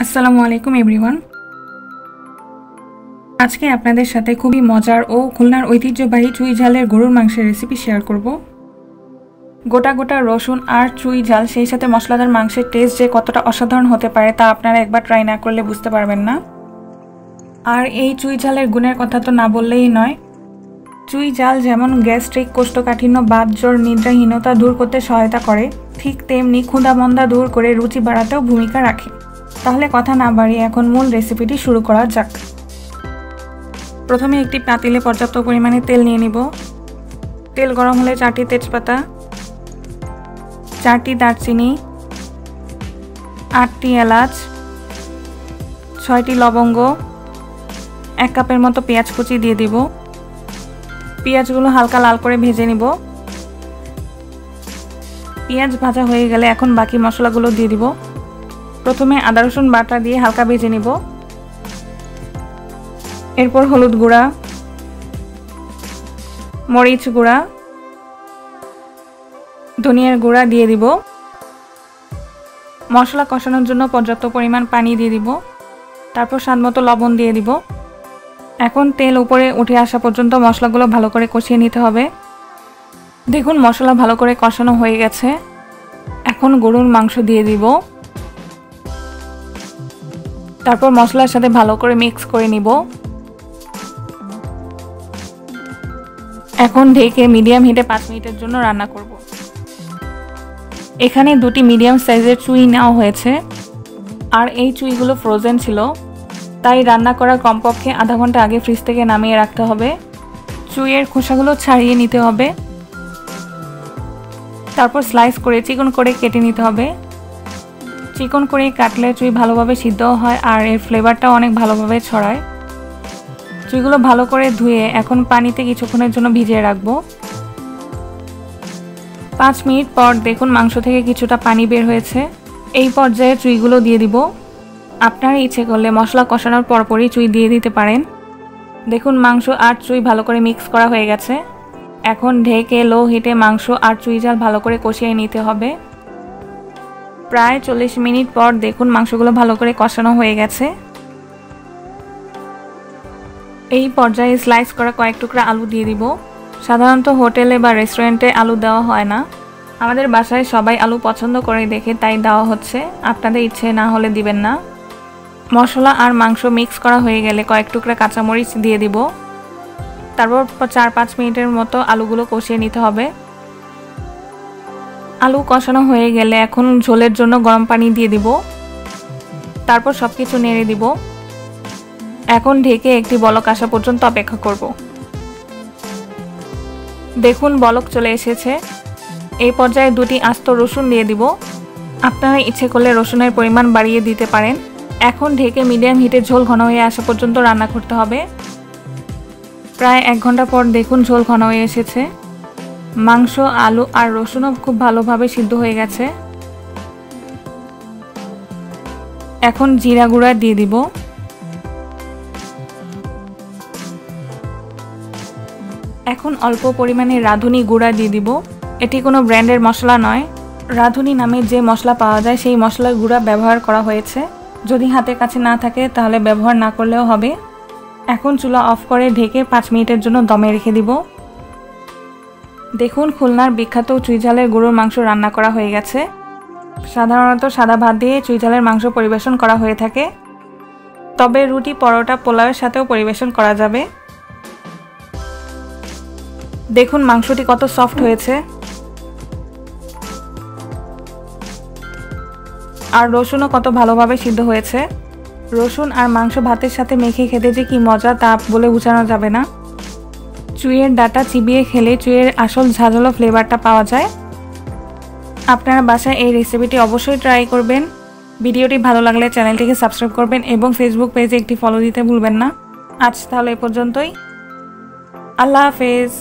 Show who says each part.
Speaker 1: আসসালামু আলাইকুম এভরিওয়ান। আজকে আপনাদের সাথে খুবই মজার ও খুলনার ঐতিহ্যবাহী চুই ঝালের গরুর মাংসের রেসিপি শেয়ার করব। গোটা গোটা রসুন আর চুই ঝাল, সেই সাথে মশলাদার মাংসের টেস্ট যে কতটা অসাধারণ হতে পারে তা আপনারা একবার ট্রাই না করলে বুঝতে পারবেন না। আর এই চুই ঝালের গুণের কথা তো না বললেই নয়। চুই ঝাল যেমন গ্যাস্ট্রিক, কোষ্ঠকাঠিন্য, বাতজ্বর, নিদ্রাহীনতা দূর করতে সহায়তা করে, ঠিক তেমনি ক্ষুধা-মন্দা দূর করে রুচি বাড়াতেও ভূমিকা রাখে। তাহলে কথা না বাড়িয়ে এখন মূল রেসিপিটি শুরু করা যাক। প্রথমে একটি পাতিলে পর্যাপ্ত পরিমাণে তেল নিয়ে নিব। তেল গরম হলে 4টি তেজপাতা, 4টি দারচিনি, 8টি এলাচ, 6টি লবঙ্গ, 1 কাপের মতো পেঁয়াজ কুচি দিয়ে দিব। পেঁয়াজগুলো হালকা লাল করে ভেজে নিব। পেঁয়াজ ভাজা হয়ে গেলে এখন বাকি মশলাগুলো দিয়ে দিব। প্রথমে আদা রসুন বাটা দিয়ে হালকা ভেজে নিব। এরপর হলুদ গুঁড়া, মরিচ গুঁড়া, ধনিয়ার গুঁড়া দিয়ে দিব। মশলা কষানোর জন্য পর্যাপ্ত পরিমাণ পানি দিয়ে দিব। তারপর স্বাদমতো লবণ দিয়ে দিব। এখন তেল উপরে উঠে আসা পর্যন্ত মশলাগুলো ভালো করে কষিয়ে নিতে হবে। দেখুন মশলা ভালো করে কষানো হয়ে গেছে। এখন গরুর মাংস দিয়ে দিব। তারপর মশলার সাথে ভালো করে মিক্স করে নিব। এখন ঢেকে মিডিয়াম হিটে 5 মিনিটের জন্য রান্না করব। এখানে 2টি মিডিয়াম সাইজের চুই নেওয়া হয়েছে, আর এই চুইগুলো ফ্রোজেন ছিল, তাই রান্না করার কমপক্ষে আধা ঘন্টা আগে ফ্রিজ থেকে নামিয়ে রাখতে হবে। চুইয়ের খোসাগুলো ছাড়িয়ে নিতে হবে। তারপর স্লাইস করে চিকন করে কেটে নিতে হবে। চিকন করে কাটলে চুই ভালোভাবে সিদ্ধ হয় আর এর ফ্লেভারটাও অনেক ভালোভাবে ছড়ায়। চুইগুলো ভালো করে ধুয়ে এখন পানিতে কিছুক্ষণের জন্য ভিজিয়ে রাখবো। 5 মিনিট পর দেখুন মাংস থেকে কিছুটা পানি বের হয়েছে। এই পর্যায়ে চুইগুলো দিয়ে দিব। আপনারা ইচ্ছে করলে মশলা কষানোর পরপরই চুই দিয়ে দিতে পারেন। দেখুন মাংস আর চুই ভালো করে মিক্স করা হয়ে গেছে। এখন ঢেকে লো হিটে মাংস আর চুই ঝাল ভালো করে কষিয়ে নিতে হবে। প্রায় 40 মিনিট পর দেখুন মাংসগুলো ভালো করে কষানো হয়ে গেছে। এই পর্যায়ে স্লাইস করা কয়েক টুকরা আলু দিয়ে দিব। সাধারণত হোটেলে বা রেস্টুরেন্টে আলু দেওয়া হয় না, আমাদের বাসায় সবাই আলু পছন্দ করে দেখে তাই দেওয়া হচ্ছে। আপনাদের ইচ্ছে না হলে দিবেন না। মশলা আর মাংস মিক্স করা হয়ে গেলে কয়েক টুকরা কাঁচামরিচ দিয়ে দিব। তারপর 4-5 মিনিটের মতো আলুগুলো কষিয়ে নিতে হবে। আলু কষানো হয়ে গেলে এখন ঝোলের জন্য গরম পানি দিয়ে দিব। তারপর সবকিছু নেড়ে দিব। এখন ঢেকে একটি বলক আসা পর্যন্ত অপেক্ষা করব। দেখুন বলক চলে এসেছে। এই পর্যায়ে 2টি আস্ত রসুন দিয়ে দিব। আপনারা ইচ্ছে করলে রসুনের পরিমাণ বাড়িয়ে দিতে পারেন। এখন ঢেকে মিডিয়াম হিটে ঝোল ঘন হয়ে আসা পর্যন্ত রান্না করতে হবে। প্রায় 1 ঘন্টা পর দেখুন ঝোল ঘন হয়ে এসেছে। মাংস, আলু আর রসুনও খুব ভালোভাবে সিদ্ধ হয়ে গেছে। এখন জিরা গুঁড়া দিয়ে দিব। এখন অল্প পরিমাণে রাঁধুনি গুঁড়া দিয়ে দিব। এটি কোনো ব্র্যান্ডের মশলা নয়, রাঁধুনি নামে যে মশলা পাওয়া যায় সেই মশলার গুঁড়া ব্যবহার করা হয়েছে। যদি হাতের কাছে না থাকে তাহলে ব্যবহার না করলেও হবে। এখন চুলা অফ করে ঢেকে 5 মিনিটের জন্য দমে রেখে দিব। দেখুন খুলনার বিখ্যাত চুই ঝালের গরুর মাংস রান্না করা হয়ে গেছে। সাধারণত সাদা ভাত দিয়ে চুই ঝালের মাংস পরিবেশন করা হয়ে থাকে, তবে রুটি, পরোটা, পোলাওয়ের সাথেও পরিবেশন করা যাবে। দেখুন মাংসটি কত সফট হয়েছে, আর রসুনও কত ভালোভাবে সিদ্ধ হয়েছে। রসুন আর মাংস ভাতের সাথে মেখে খেতে যে কি মজা তা বলে বোঝানো যাবে না। চুইয়ের ডাটা চিবিয়ে খেলে চুইয়ের আসল ঝাঁঝালো ফ্লেভারটা পাওয়া যায়। আপনারা বাসায় এই রেসিপিটি অবশ্যই ট্রাই করবেন। ভিডিওটি ভালো লাগলে চ্যানেলটিকে সাবস্ক্রাইব করবেন এবং ফেসবুক পেজে একটি ফলো দিতে ভুলবেন না। আজ তাহলে এ পর্যন্তই। আল্লাহ হাফেজ।